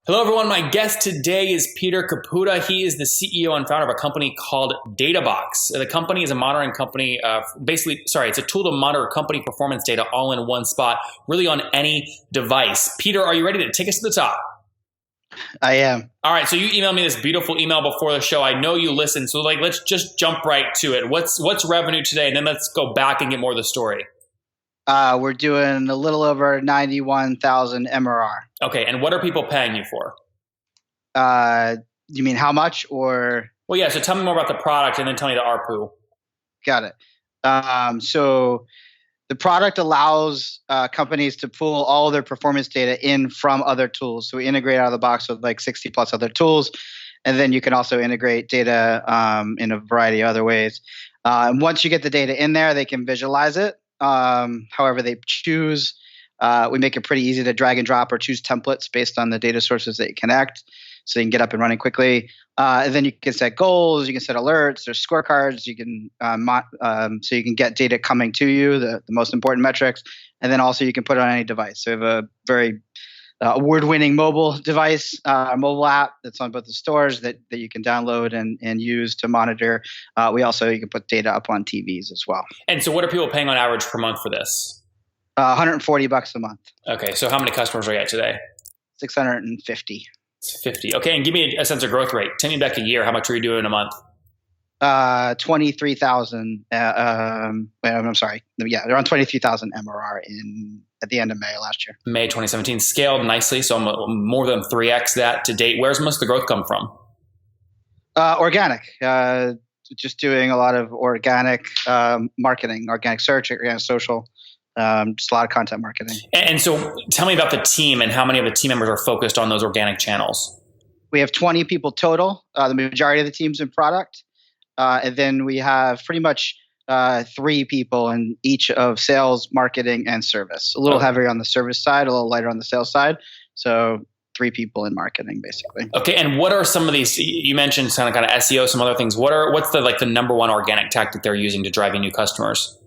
Hello, everyone. My guest today is Peter Caputa. He is the CEO and founder of a company called Databox. The company is a monitoring company. It's a tool to monitor company performance data all in one spot, really on any device. Peter, are you ready to take us to the top? I am. All right. So you emailed me this beautiful email before the show. I know you listen. So let's just jump right to it. What's revenue today? And then let's go back and get more of the story. We're doing a little over 91,000 MRR. Okay. And what are people paying you for? You mean how much or? Well, yeah. So tell me more about the product and then tell me the ARPU. Got it. So the product allows companies to pull all their performance data in from other tools. So we integrate out of the box with like 60 plus other tools. And then you can also integrate data in a variety of other ways. And once you get the data in there, they can visualize it. However they choose. We make it pretty easy to drag and drop or choose templates based on the data sources that you connect, so you can get up and running quickly. And then you can set goals, you can set alerts, there's scorecards, you can so you can get data coming to you, the most important metrics, and then also you can put it on any device. So we have a very award-winning mobile device, mobile app that's on both the stores that you can download and use to monitor. You can put data up on TVs as well. And so what are people paying on average per month for this? $140 a month. Okay, so how many customers are you at today? 650. 50. Okay, and give me a sense of growth rate. Take me back a year. How much are you doing in a month? 23,000. I'm sorry. Yeah, they're on 23,000 MRR at the end of May last year. May 2017, scaled nicely, so I'm more than 3x that to date. Where's most of the growth come from? Organic. Just doing a lot of organic marketing, organic search, organic social. Just a lot of content marketing. And so tell me about the team and how many of the team members are focused on those organic channels. We have 20 people total. The majority of the team's in product. And then we have pretty much 3 people in each of sales, marketing, and service. A little heavier on the service side, a little lighter on the sales side. So 3 people in marketing, basically. Okay, and what are some of these? You mentioned kind of SEO, some other things. What's the number one organic tactic they're using to driving new customers?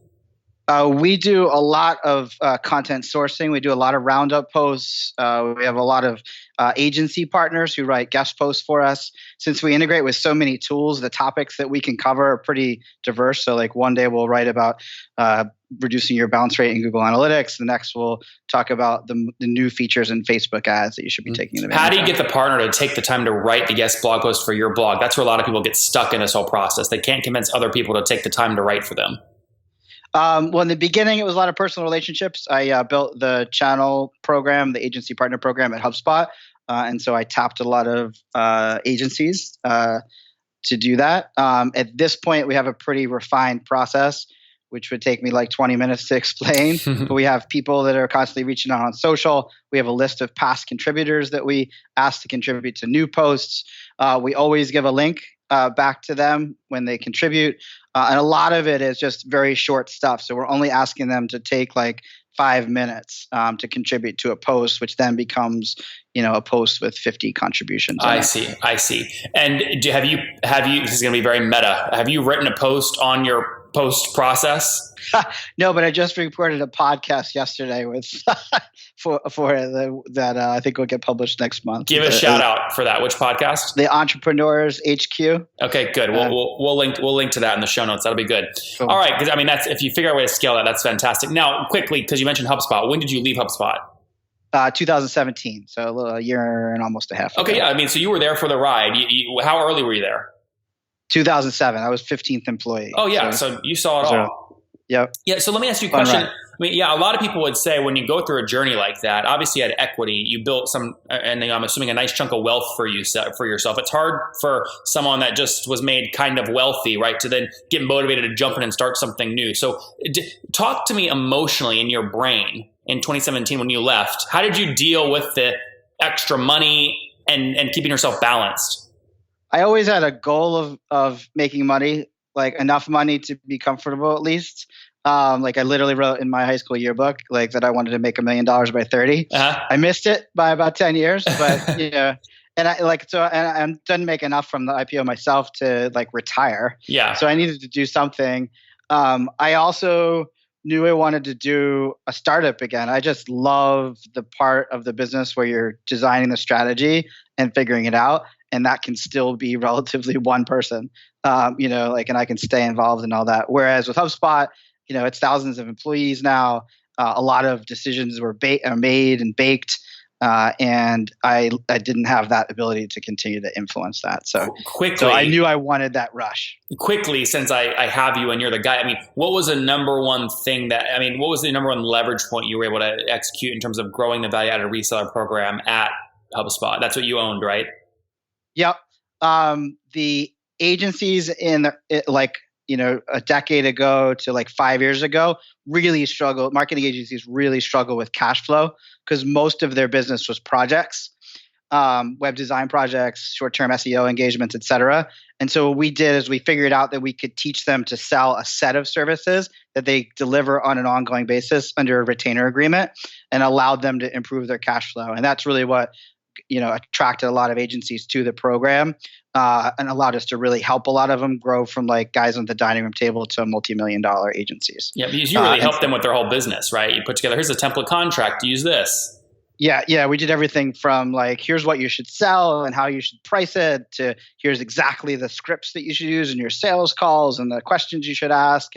We do a lot of content sourcing. We do a lot of roundup posts. We have a lot of agency partners who write guest posts for us. Since we integrate with so many tools, the topics that we can cover are pretty diverse. So like one day we'll write about reducing your bounce rate in Google Analytics. The next we'll talk about the new features in Facebook ads that you should be taking advantage of. How do you get the partner to take the time to write the guest blog post for your blog? That's where a lot of people get stuck in this whole process. They can't convince other people to take the time to write for them. Well, in the beginning, it was a lot of personal relationships. I built the channel program, the agency partner program at HubSpot. And so I tapped a lot of agencies to do that. At this point, we have a pretty refined process, which would take me like 20 minutes to explain. But we have people that are constantly reaching out on social. We have a list of past contributors that we ask to contribute to new posts. We always give a link back to them when they contribute. And a lot of it is just very short stuff. So we're only asking them to take like 5 minutes to contribute to a post, which then becomes, a post with 50 contributions. I see. And have you, this is going to be very meta. Have you written a post on your post process? No, but I just recorded a podcast yesterday with that I think will get published next month. Give a shout out for that. Which podcast? The Entrepreneurs HQ. Okay, good. We'll link to that in the show notes. That'll be good. Cool. All right, because that's if you figure out a way to scale that, that's fantastic. Now, quickly, because you mentioned HubSpot, when did you leave HubSpot? 2017, so a year and almost a half. Okay, ago. yeah. So you were there for the ride. How early were you there? 2007. I was 15th employee. Oh yeah, so you saw it all. Yep. Yeah. So let me ask you a question. A lot of people would say when you go through a journey like that, obviously you had equity, you built some, and I'm assuming a nice chunk of wealth for yourself. It's hard for someone that just was made kind of wealthy, right, to then get motivated to jump in and start something new. So talk to me emotionally in your brain in 2017 when you left. How did you deal with the extra money and keeping yourself balanced? I always had a goal of making money, like enough money to be comfortable at least. Like I literally wrote in my high school yearbook like that I wanted to make $1 million by 30. I missed it by about 10 years, but and I didn't make enough from the IPO myself to like retire. Yeah. So I needed to do something. I also knew I wanted to do a startup again. I just love the part of the business where you're designing the strategy and figuring it out, and that can still be relatively one person. And I can stay involved in all that. Whereas with HubSpot, it's thousands of employees now. A lot of decisions are made and baked. And I didn't have that ability to continue to influence that. So I knew I wanted that rush. Quickly, since I have you and you're the guy, what was the number one leverage point you were able to execute in terms of growing the value-added reseller program at HubSpot? That's what you owned, right? Yep. The agencies a decade ago to like 5 years ago really struggle. Marketing agencies really struggle with cash flow because most of their business was projects, web design projects, short-term SEO engagements, et cetera. And so what we did is we figured out that we could teach them to sell a set of services that they deliver on an ongoing basis under a retainer agreement and allowed them to improve their cash flow. And that's really what attracted a lot of agencies to the program and allowed us to really help a lot of them grow from like guys on the dining room table to multi-million-dollar agencies. Yeah, because you really helped them with their whole business, right? You put together, here's a template contract, use this. Yeah. We did everything from like, here's what you should sell and how you should price it to here's exactly the scripts that you should use in your sales calls and the questions you should ask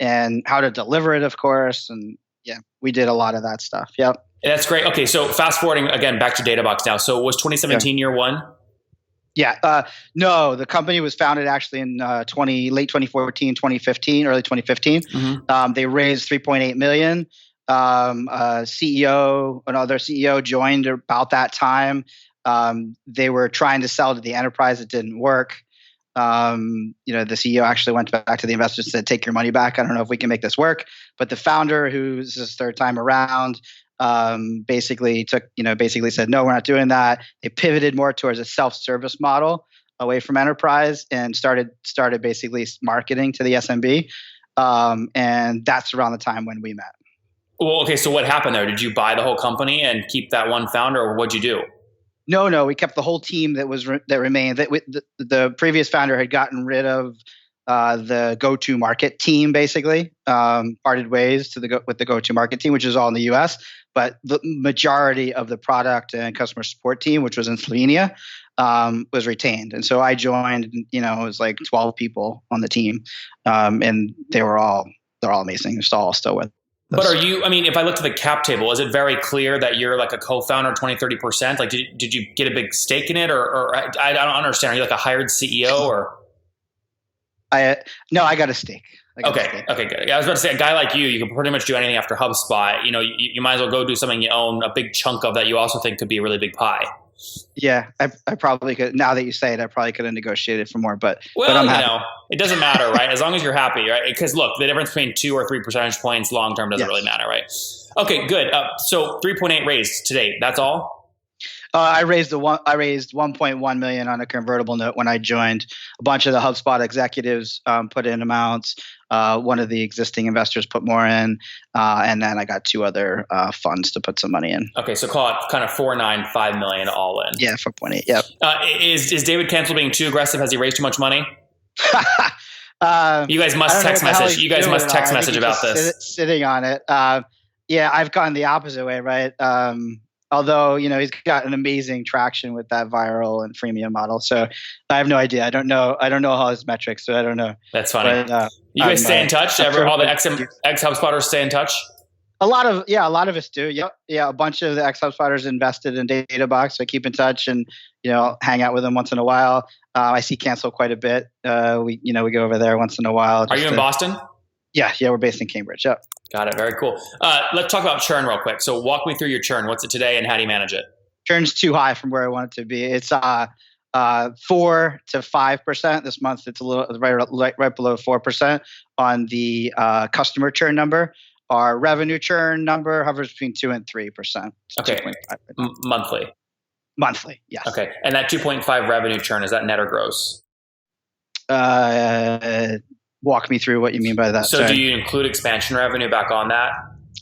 and how to deliver it, of course. And yeah, we did a lot of that stuff. Yep. That's great. Okay, so fast forwarding again back to Databox now. So was 2017 year one? Yeah. No, the company was founded actually in late 2014, 2015, early 2015. Mm-hmm. They raised $3.8 million. Another CEO joined about that time. They were trying to sell to the enterprise. It didn't work. The CEO actually went back to the investors and said, take your money back. I don't know if we can make this work. But the founder, who's his third time around, basically said, no, we're not doing that. They pivoted more towards a self-service model away from enterprise and started basically marketing to the SMB. And that's around the time when we met. Well, okay. So what happened there? Did you buy the whole company and keep that one founder, or what'd you do? No, we kept the whole team that remained. The previous founder had gotten rid of the go-to-market team, basically parted ways with the go-to-market team, which is all in the U.S. But the majority of the product and customer support team, which was in Slovenia, was retained. And so I joined. It was like 12 people on the team, and they're all amazing. They're all still with. But are you, if I look to the cap table, is it very clear that you're like a co-founder, 20-30%? Like, did you get a big stake in it, or I don't understand. Are you like a hired CEO or? No, I got a stake. Okay, good. I was about to say, a guy like you can pretty much do anything after HubSpot. You might as well go do something you own a big chunk of that you also think could be a really big pie. Yeah, I probably could. Now that you say it, I probably could have negotiated for more, but I'm happy. It doesn't matter, right? As long as you're happy, right? Because look, the difference between 2 or 3 percentage points long term doesn't really matter, right? Okay, good. So 3.8 raised today. That's all. I raised 1.1 million on a convertible note when I joined. A bunch of the HubSpot executives put in amounts. One of the existing investors put more in, and then I got 2 other funds to put some money in. Okay, so call it kind of 4.95 million all in. Yeah, 4.8. Yep. Is David Cancel being too aggressive? Has he raised too much money? You guys must text message. You guys must text message about this. Sitting on it. Yeah, I've gone the opposite way, right? Although, he's got an amazing traction with that viral and freemium model. So I have no idea. I don't know all his metrics, so I don't know. That's funny. But, you guys stay in touch? All the ex-HubSpotters stay in touch? A lot of us do. Yep. Yeah. A bunch of the ex-HubSpotters invested in Databox. So I keep in touch and, hang out with them once in a while. I see Cancel quite a bit. We go over there once in a while. Are you in Boston? Yeah. We're based in Cambridge. Yep. Got it. Very cool. Let's talk about churn real quick. So walk me through your churn. What's it today and how do you manage it? Churn's too high from where I want it to be. It's 4 to 5%. This month it's a little right below 4% on the customer churn number. Our revenue churn number hovers between 2 and 3%. Okay. Monthly. Monthly, yes. Okay. And that 2.5 revenue churn, is that net or gross? Walk me through what you mean by that. So do you include expansion revenue back on that?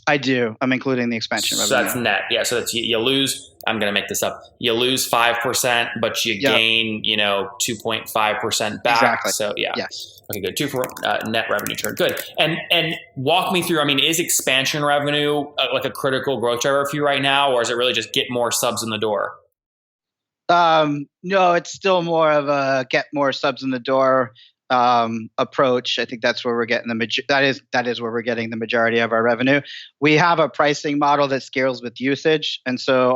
I do. I'm including the expansion revenue. So that's net. Yeah. So that's you lose I'm going to make this up. You lose 5%, but you gain, 2.5% back. Exactly. So yeah. Yes. Okay, good. 2 for net revenue churn. Good. And walk me through, is expansion revenue like a critical growth driver for you right now, or is it really just get more subs in the door? No, it's still more of a get more subs in the door approach. I think that's where we're getting that is where we're getting the majority of our revenue. We have a pricing model that scales with usage, and so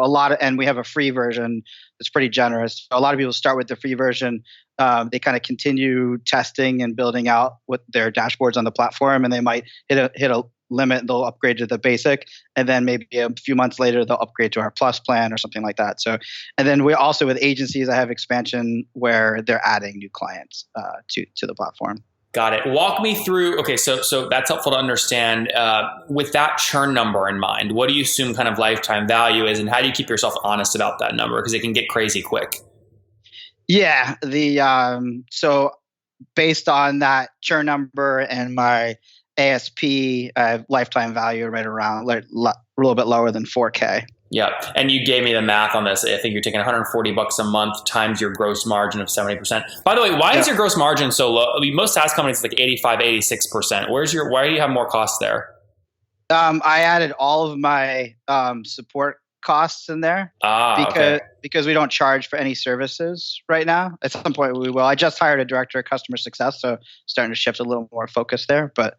we have a free version that's pretty generous. A lot of people start with the free version. They kind of continue testing and building out with their dashboards on the platform, and they might hit a limit, they'll upgrade to the basic, and then maybe a few months later they'll upgrade to our plus plan or something like that. So, and then we also, with agencies, I have expansion where they're adding new clients to the platform. Got it. Walk me through. Okay, so that's helpful to understand. With that churn number in mind, what do you assume kind of lifetime value is, and how do you keep yourself honest about that number, because it can get crazy quick? Yeah, so based on that churn number and my ASP, lifetime value right around a little bit lower than 4K. Yeah. And you gave me the math on this. I think you're taking $140 a month times your gross margin of 70%. By the way, why is your gross margin so low? Most SaaS companies like 85, 86%. Why do you have more costs there? I added all of my support costs in there because we don't charge for any services right now. At some point we will. I just hired a director of customer success, so starting to shift a little more focus there, but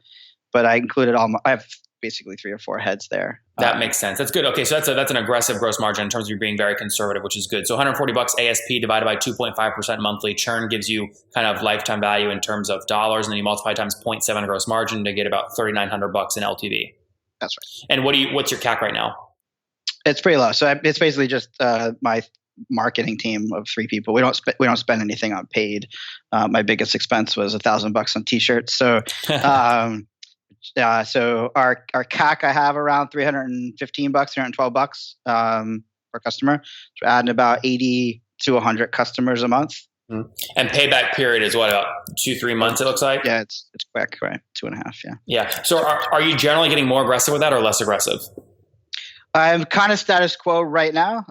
I included I have basically 3 or 4 heads there. That makes sense. That's good. Okay, so that's an aggressive gross margin in terms of you being very conservative, which is good. So $140 ASP divided by 2.5% monthly churn gives you kind of lifetime value in terms of dollars, and then you multiply times 0.7 gross margin to get about $3,900 in LTV. That's right. And what's your CAC right now? It's pretty low. So it's basically just my marketing team of 3 people. We don't spend anything on paid. My biggest expense was $1,000 on t-shirts. So so our CAC I have around $315, $312 per customer. So we're adding about 80 to 100 customers a month. Mm-hmm. And payback period is what, about 2-3 months? It looks like. Yeah, it's quick, right? 2.5. Yeah. Yeah. So are you generally getting more aggressive with that or less aggressive? I'm kind of status quo right now.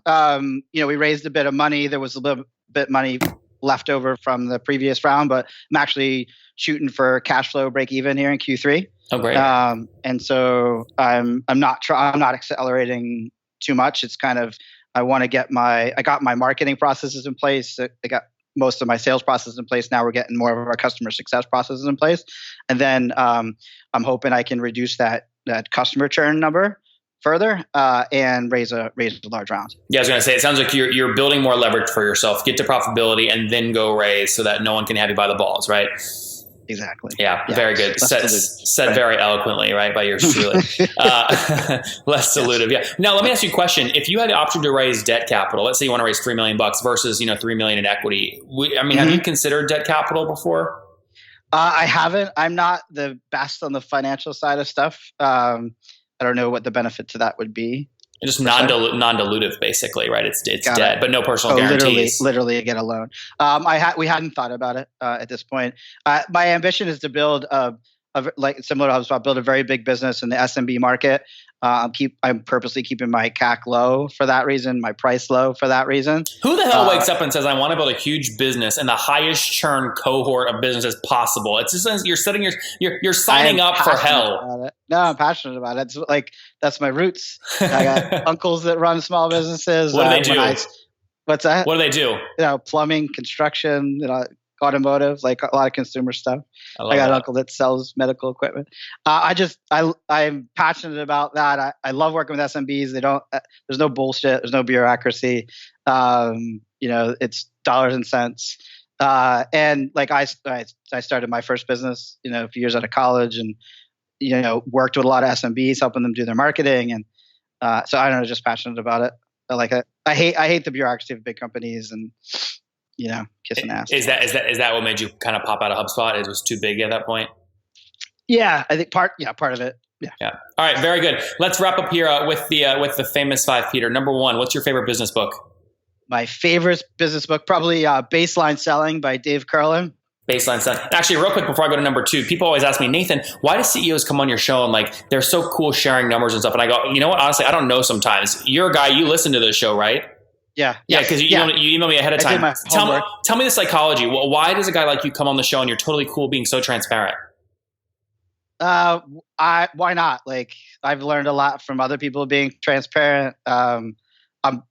We raised a bit of money. There was a little bit money left over from the previous round, but I'm actually shooting for cash flow break even here in Q3. Oh, great. And so I'm not accelerating too much. It's kind of, I got my marketing processes in place. I got most of my sales processes in place. Now we're getting more of our customer success processes in place. And then I'm hoping I can reduce that customer churn number further and raise a large round. Yeah, I was going to say, it sounds like you're building more leverage for yourself, get to profitability, and then go raise so that no one can have you by the balls, right? Exactly. Yeah, very good. Said very eloquently, right, by yours truly. Less dilutive. Yeah. Now, let me ask you a question. If you had the option to raise debt capital, let's say you want to raise $3 million versus $3 million in equity. Have you considered debt capital before? I haven't. I'm not the best on the financial side of stuff. I don't know what the benefit to that would be. Just non-dilutive, basically, right? It's debt, but no personal guarantees. Literally get a loan. We hadn't thought about it at this point. My ambition is to build like similar to HubSpot, build a very big business in the SMB market. I'm purposely keeping my CAC low for that reason, my price low for that reason. Who the hell wakes up and says, I want to build a huge business and the highest churn cohort of businesses possible? It's just you're signing up for hell. No, I'm passionate about it. It's like, that's my roots. I got uncles that run small businesses. What do they do? What's that? What do they do? Plumbing, construction, automotive, like a lot of consumer stuff. I got an uncle that sells medical equipment. I'm passionate about that. I love working with SMBs. There's no bullshit. There's no bureaucracy. It's dollars and cents. And like I started my first business, a few years out of college, and worked with a lot of SMBs, helping them do their marketing, and so I don't know, just passionate about it. I hate the bureaucracy of big companies and kissing ass. Is that what made you kind of pop out of HubSpot? It was too big at that point? Yeah, I think part of it. Yeah. All right, very good. Let's wrap up here with the famous 5, Peter. Number 1, what's your favorite business book? My favorite business book, probably Baseline Selling by Dave Curlin. Baseline stuff. Actually, real quick before I go to number 2, people always ask me, Nathan, why do CEOs come on your show and like they're so cool sharing numbers and stuff? And I go, you know what? Honestly, I don't know sometimes. You're a guy, you listen to this show, right? Yeah. Yeah, because you email me ahead of time. Tell me the psychology. Well, why does a guy like you come on the show and you're totally cool being so transparent? Why not? Like, I've learned a lot from other people being transparent. I'm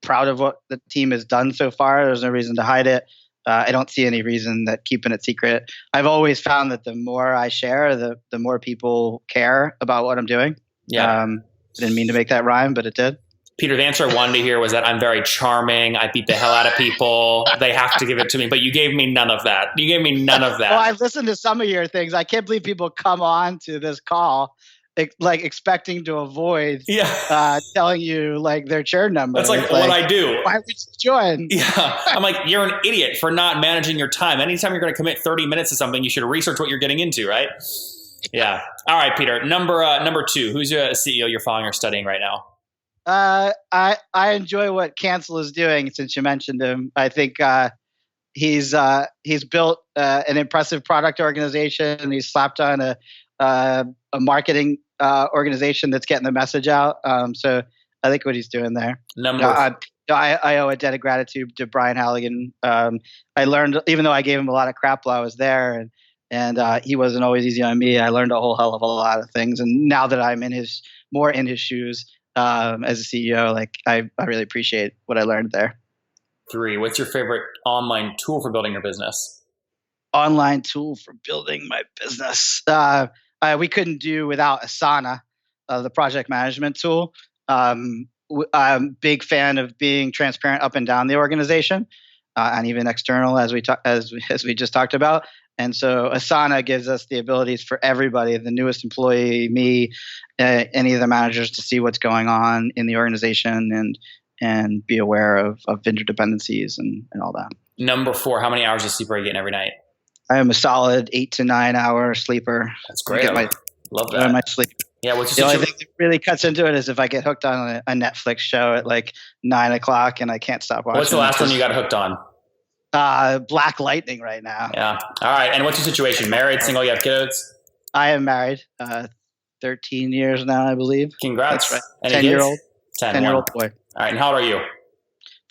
proud of what the team has done so far. There's no reason to hide it. I don't see any reason that keeping it secret. I've always found that the more I share, the more people care about what I'm doing. Yeah. I didn't mean to make that rhyme, but it did. Peter, the answer I wanted to hear was that I'm very charming. I beat the hell out of people. They have to give it to me. But you gave me none of that. Well, I listened to some of your things. I can't believe people come on to this call like expecting to avoid telling you like their churn number. That's like what I do. Why would you join? Yeah. I'm like, you're an idiot for not managing your time. Anytime you're going to commit 30 minutes to something, you should research what you're getting into, right? Yeah. All right, Peter. Number 2. Who's your CEO you're following or studying right now? I enjoy what Cancel is doing since you mentioned him. I think he's built an impressive product organization, and he's slapped on a marketing organization that's getting the message out. So I think what he's doing there. I owe a debt of gratitude to Brian Halligan. I learned, even though I gave him a lot of crap while I was there, and he wasn't always easy on me, I learned a whole hell of a lot of things. And now that I'm more in his shoes as a CEO, like I really appreciate what I learned there. 3, what's your favorite online tool for building your business? Online tool for building my business. We couldn't do without Asana, the project management tool. I'm a big fan of being transparent up and down the organization, and even external, as we just talked about. And so Asana gives us the abilities for everybody, the newest employee, me, any of the managers, to see what's going on in the organization and be aware of vendor dependencies and all that. Number 4, how many hours of sleep are you getting every night? I am a solid 8 to 9 hour sleeper. That's great. Love that. My sleep. Yeah. What's the only thing that really cuts into it is if I get hooked on a Netflix show at like 9 o'clock and I can't stop watching. What's the last one you got hooked on? Black Lightning right now. Yeah. All right. And what's your situation? Married, single, you have kids? I am married. 13 years now, I believe. Congrats. That's right. 10-year-old boy. All right. And how old are you?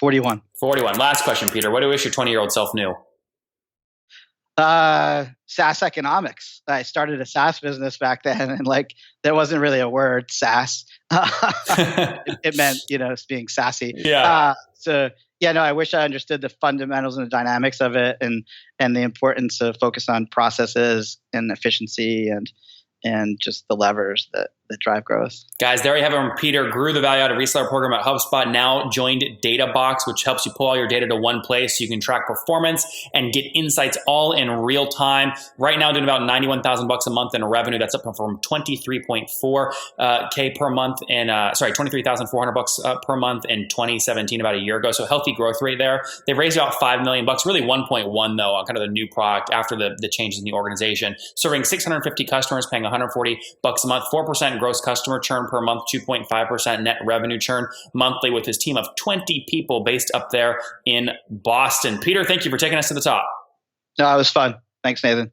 41. Last question, Peter. What do you wish your 20-year-old self knew? SaaS economics. I started a SaaS business back then, and like there wasn't really a word SaaS. it meant being sassy. Yeah. I wish I understood the fundamentals and the dynamics of it, and the importance of focus on processes and efficiency and just the levers that drive growth. Guys, there you have it. Peter grew the value out of reseller program at HubSpot, now joined Databox, which helps you pull all your data to one place so you can track performance and get insights all in real time. Right now, doing about $91,000 a month in revenue. That's up from 23.4 K per month and $23,400 per month in 2017, about a year ago. So healthy growth rate there. They raised about $5 million, really 1.1 though, on kind of the new product after the changes in the organization. Serving 650 customers, paying $140 a month, 4% gross customer churn per month, 2.5% net revenue churn monthly, with his team of 20 people based up there in Boston. Peter, thank you for taking us to the top. No, it was fun. Thanks, Nathan.